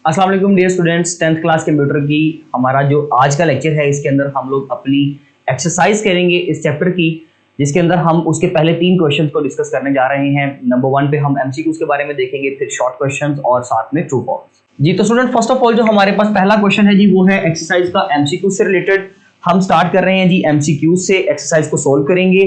अस्सलाम वालेकुम dear students, 10th class computer की हमारा जो आज का लेक्चर है इसके अंदर हम लोग अपनी एक्सरसाइज करेंगे इस चैप्टर की, जिसके अंदर हम उसके पहले 3 क्वेश्चंस को डिस्कस करने जा रहे हैं। नंबर 1 पे हम एमसीक्यूज के बारे में देखेंगे, फिर शॉर्ट क्वेश्चंस और साथ में ट्रू फॉल्स। जी तो स्टूडेंट, फर्स्ट ऑफ ऑल जो हमारे पास पहला क्वेश्चन है जी वो है एक्सरसाइज का एमसीक्यू से रिलेटेड। हम स्टार्ट कर रहे हैं जी एमसीक्यू से, एक्सरसाइज को सोल्व करेंगे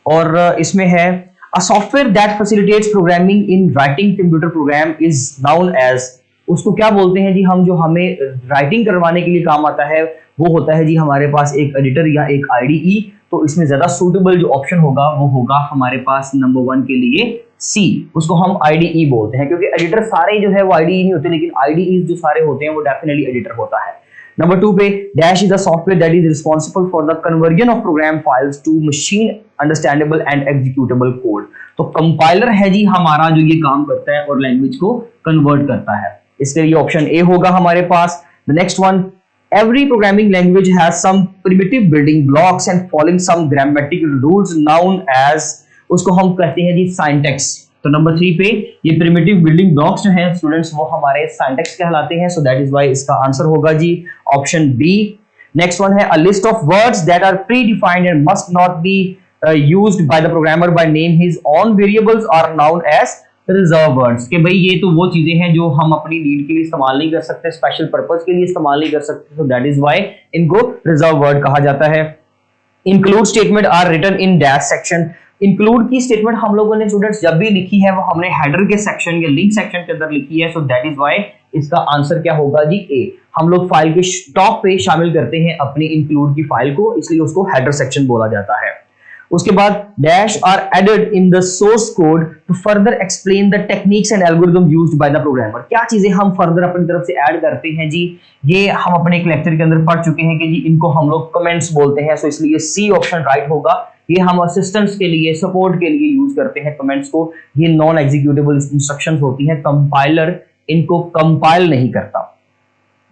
और इसमें है a software that facilitates programming in writing computer program is known as. उसको क्या बोलते हैं जी? हम जो हमें राइटिंग करवाने के लिए काम आता है वो होता है जी हमारे पास एक एडिटर या एक आईडीई। तो इसमें ज्यादा सूटेबल जो ऑप्शन होगा वो होगा हमारे पास नंबर 1 के लिए सी। उसको हम आईडीई बोलते हैं क्योंकि एडिटर सारे जो है वो आईडीई नहीं होते, लेकिन आईडीई जो सारे होते हैं वो डेफिनेटली एडिटर होता है। नंबर 2 पे dash is the software that is responsible for the conversion of program files to machine understandable and executable code. तो कंपाइलर है जी हमारा जो ये काम करता है और लैंग्वेज को कन्वर्ट करता है, इसके लिए ऑप्शन ए होगा हमारे पास। The next one, every programming language has some primitive building blocks and following some grammatical rules known as, उसको हम कहते हैं जी syntax। तो नंबर 3 पे ये primitive building blocks जो हैं स्टूडेंट्स वो हमारे syntax कहलाते हैं, so that is why इसका आंसर होगा जी ऑप्शन बी। नेक्स्ट वन है a list of words that are predefined and must not be used by the programmer by name his own variables are known as reserve words. कि भाई ये तो वो चीजें हैं जो हम अपनी नीड के लिए इस्तेमाल नहीं कर सकते, स्पेशल पर्पस के लिए इस्तेमाल नहीं कर सकते, तो दैट इज व्हाई इनको रिजर्व वर्ड कहा जाता है। Include statement are written in dash section. Include की स्टेटमेंट हम लोगों ने स्टूडेंट्स जब भी लिखी है वो हमने हेडर के सेक्शन या लिंक सेक्शन के अंदर लिखी है, सो दैट इज व्हाई इसका आंसर क्या होगा जी ए। हम लोग फाइल के टॉप पे शामिल करते हैं अपनी इंक्लूड की फाइल को, इसलिए उसको हेडर सेक्शन बोला जाता है। उसके बाद dash are added in the source code to further explain the techniques and algorithm used by the programmer. क्या चीजें हम फर्दर अपनी तरफ से ऐड करते हैं जी, ये हम अपने एक लेक्चर के अंदर पढ़ चुके हैं कि जी इनको हम लोग कमेंट्स बोलते हैं, सो इसलिए सी ऑप्शन राइट होगा। ये हम असिस्टेंट्स के लिए, सपोर्ट के लिए यूज करते हैं कमेंट्स को। ये नॉन एग्जीक्यूटेबल इंस्ट्रक्शंस होती हैं, कंपाइलर इनको कंपाइल नहीं करता।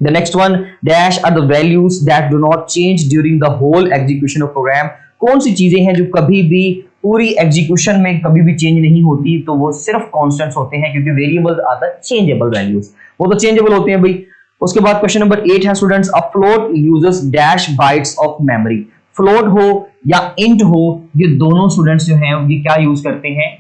The next one, dash are the values that do not change during the whole execution of program। कौन सी चीजें हैं जो कभी भी पूरी एग्जीक्यूशन में कभी भी चेंज नहीं होती? तो वो सिर्फ कांस्टेंट्स होते हैं, क्योंकि variables are the changeable values, वो तो चेंजेबल होते हैं भाई। उसके बाद क्वेश्चन नंबर 8 है students, a float uses dash bytes of memory. Float हो या इंट हो, ये दोनों स्टूडेंट्स जो हैं ये क्या यूज करते हैं?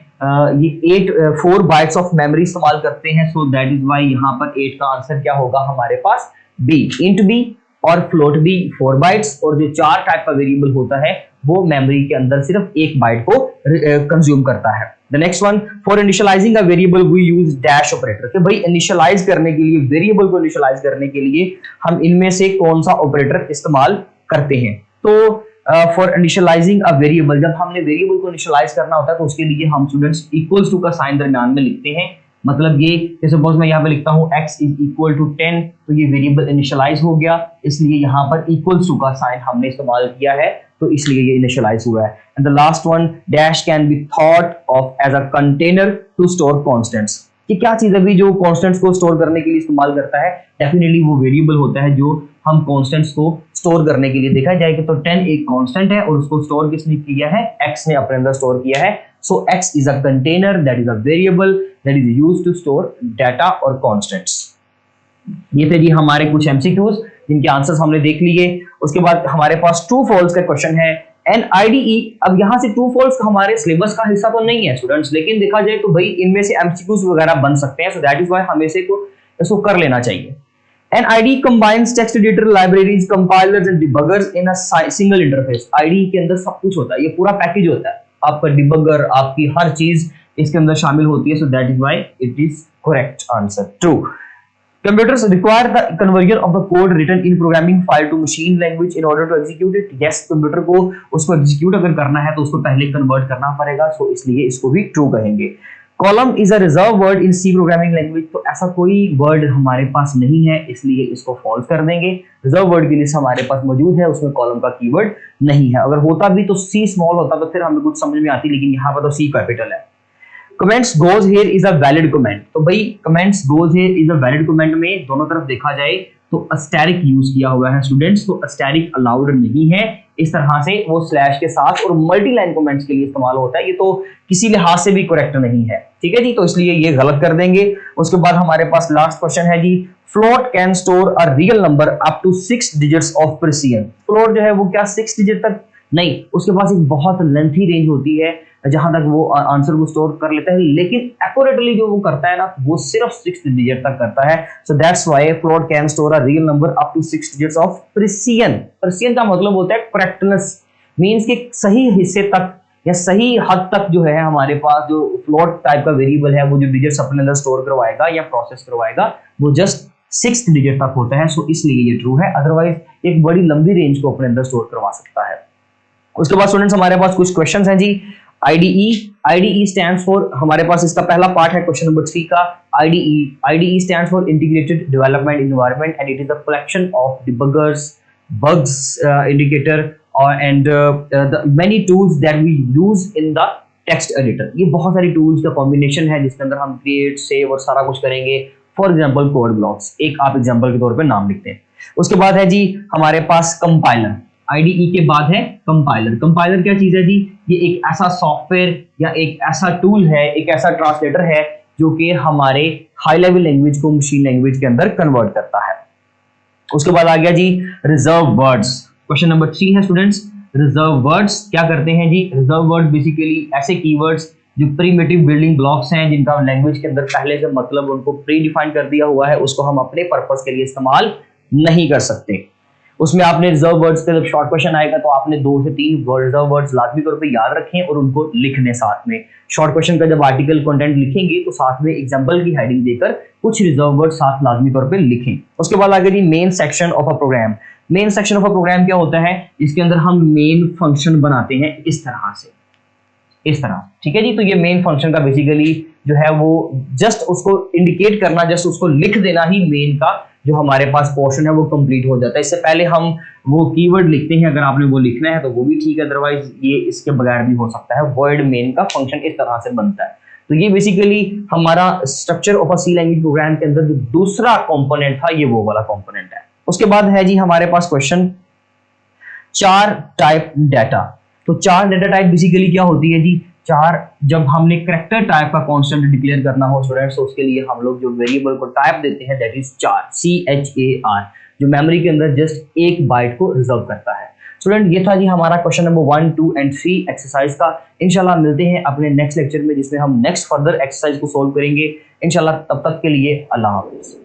ये 4 बाइट्स ऑफ मेमोरी इस्तेमाल करते हैं, सो दैट इज व्हाई यहाँ पर 8 का आंसर क्या होगा हमारे पास? बी। इंट बी और फ्लोट बी 4 बाइट्स, और जो 4 टाइप का वेरिएबल होता है वो मेमोरी के अंदर सिर्फ 1 बाइट को कंज्यूम करता है। The next one, for initializing a variable we use dash operator. कि भाई इनिशियलाइज करने के लिए, वेरिएबल को इनिशियलाइज करने के लिए हम इनमें से कौन सा ऑपरेटर इस्तेमाल करते हैं? तो फॉर इनिशियलाइजिंग अ वेरिएबल, जब हमने वेरिएबल को इनिशियलाइज करना होता है तो उसके लिए हम स्टूडेंट्स इक्वल्स टू का साइन दरमियान में लिखते हैं। मतलब ये कि सपोज मैं यहाँ पे लिखता हूँ x इज इक्वल टू 10, तो ये वेरिएबल इनिशियलाइज हो गया, इसलिए यहाँ पर इक्वल्स टू का साइन हमने इस्तेमाल किया है, तो इसलिए ये इनिशियलाइज हुआ है। And the last one, dash can be thought of as a container to store constants. कि क्या चीज अभी जो कांस्टेंट्स को स्टोर करने के लिए इस्तेमाल करता है? डेफिनेटली वो वेरिएबल होता है जो हम कांस्टेंट्स को स्टोर करने के लिए, देखा जाएगा तो 10 एक कांस्टेंट है और उसको स्टोर किसने किया है? x ने अपने अंदर स्टोर किया है। So x is a container, that is a variable that is used to store data और कांस्टेंट्स। ये थे जी हमारे कुछ एमसीक्यूज जिनके आंसर्स हमने देख लिए। उसके बाद हमारे पास ट्रू फॉल्स का क्वेश्चन है एन आईडीई। अब यहाँ से ट्रू फॉल्स हमारे सिलेबस का हिस्सा तो नहीं है स्टूडेंट्स, लेकिन देखा जाए तो भाई इनमें से एमसीक्यूज वगैरह बन सकते हैं, सो दैट इज व्हाई हमें इसको कर लेना चाहिए। An IDE combines text editor, libraries, compilers and debuggers in a single interface। IDE के अंदर सब कुछ होता है, ये पूरा पैकेज होता है, आपका डिबगर, आपकी हर चीज इसके अंदर शामिल होती है, so that is why it is correct answer, true। Computers require the conversion of the code written in programming file to machine language in order to execute it। yes, computer को उसको execute अगर करना है तो उसको पहले convert करना पड़ेगा, so इसलिए इसको भी ट्रू कहेंगे। Column is a reserve word in C programming language. तो ऐसा कोई वर्ड हमारे पास नहीं है, इसलिए इसको फॉल्स कर देंगे। रिजर्व वर्ड की लिस्ट हमारे पास मौजूद है, उसमें कॉलम का कीवर्ड नहीं है। अगर होता भी तो सी स्मॉल होता तो फिर हमें कुछ समझ में आती, लेकिन यहाँ पर तो सी कैपिटल है। Comments goes here is a valid comment. तो भाई comments goes here is a valid comment में दोनों तरफ देखा जाए तो अस्टेरिक यूज किया हुआ है स्टूडेंट्स, तो अस्टेरिक अलाउड नहीं है। इस तरह से वो स्लैश के साथ और मल्टी लाइन कमेंट्स के लिए इस्तेमाल होता है, ये तो किसी लिहाज से भी करेक्ट नहीं है, ठीक है जी, तो इसलिए ये गलत कर देंगे। उसके बाद हमारे पास लास्ट क्वेश्चन है जी, float can store a real number up to 6 digits of precision. Float जो है वो क्या 6 डिजिट तक नहीं, उसके पास एक बहुत लेंथी रेंज होती है जहां तक वो आंसर को स्टोर कर लेता है, लेकिन एक्यूरेटली जो वो करता है ना वो सिर्फ 6 डिजिट तक करता है। So that's why float can store a real number up to 6 digits of precision. Precision का मतलब होता है करेक्टनेस, मींस कि सही हिस्से तक या सही हद तक जो है हमारे पास जो फ्लोट टाइप का वेरिएबल है वो जो डिजिट्स अपने अंदर स्टोर करवाएगा या प्रोसेस करवाएगा वो जस्ट 6 डिजिट तक होता है। सो इसलिए ये ट्रू है, अदरवाइज एक बड़ी लंबी रेंज को अपने अंदर स्टोर करवा सकता है। उसके बाद स्टूडेंट्स हमारे पास कुछ क्वेश्चंस हैं जी। IDE स्टैंड्स फॉर, हमारे पास इसका पहला पार्ट है क्वेश्चन नंबर 3 का। IDE stands for integrated development environment and it is the collection of debuggers, bugs indicator and the many tools that we use in the text editor। ये बहुत सारी tools का combination है जिसके अंदर हम create, save और सारा कुछ करेंगे। फॉर एग्जाम्पल कोड ब्लॉक्स, एक आप एग्जाम्पल के तौर पे नाम लिखते हैं। उसके बाद है जी हमारे पास कंपाइलर। IDE के बाद है कंपाइलर। कंपाइलर क्या चीज है जी? ये एक ऐसा सॉफ्टवेयर या एक ऐसा टूल है, एक ऐसा ट्रांसलेटर है जो कि हमारे हाई लेवल लैंग्वेज को मशीन लैंग्वेज के अंदर कन्वर्ट करता है। उसके बाद आ गया जी रिजर्व वर्ड्स। क्वेश्चन नंबर 3 है स्टूडेंट्स, रिजर्व वर्ड्स क्या करते हैं जी? रिजर्व वर्ड्स बेसिकली ऐसे कीवर्ड्स जो प्रीमिटिव बिल्डिंग ब्लॉक्स हैं जिनका लैंग्वेज के अंदर पहले से मतलब उनको प्री डिफाइन कर दिया हुआ है, उसको हम अपने पर्पस के लिए इस्तेमाल नहीं कर सकते। उसमें आपने रिजर्व वर्ड्स का जब शॉर्ट क्वेश्चन आएगा तो आपने 2 से 3 रिजर्व वर्ड्स लाजमी तौर पे याद रखें और उनको लिखने साथ में। शॉर्ट क्वेश्चन का जब आर्टिकल कंटेंट लिखेंगे तो साथ में एग्जांपल की हेडिंग देकर कुछ रिजर्व वर्ड साथ लाजमी तौर पे लिखें। उसके बाद आगे जी main section of a program. Main section of a program क्या होता है? इसके अंदर हम मेन फंक्शन बनाते हैं इस तरह से, इस तरह, ठीक है जी। तो ये मेन फंक्शन का बेसिकली जो है वो जस्ट उसको इंडिकेट करना, जस्ट उसको लिख देना ही मेन का जो हमारे पास पोर्शन है वो कंप्लीट हो जाता है। इससे पहले हम वो कीवर्ड लिखते हैं, अगर आपने वो लिखना है तो वो भी ठीक है, अदरवाइज ये इसके बगैर भी हो सकता है। वर्ड मेन का फंक्शन इस तरह से बनता है। तो ये बेसिकली हमारा structure of a C language program के अंदर जो दूसरा कंपोनेंट था ये वो वाला कंपोनेंट है। उसके बाद है जी हमारे पास क्वेश्चन 4 टाइप डाटा। तो 4 डाटा टाइप बेसिकली क्या होती है जी? 4, जब हमने करैक्टर टाइप का कांस्टेंट डिक्लेयर करना हो स्टूडेंट्स तो उसके लिए हम लोग जो वेरिएबल को टाइप देते हैं दैट इज 4, CHAR, जो मेमोरी के अंदर जस्ट 1 बाइट को रिजर्व करता है। स्टूडेंट ये था जी हमारा क्वेश्चन नंबर 1, 2 एंड 3 एक्सरसाइज का। इंशाल्लाह मिलते हैं अपने नेक्स्ट लेक्चर में जिसमें हम नेक्स्ट फर्दर एक्सरसाइज को सोल्व करेंगे इंशाल्लाह। तब तक के लिए अल्लाह हाफिज।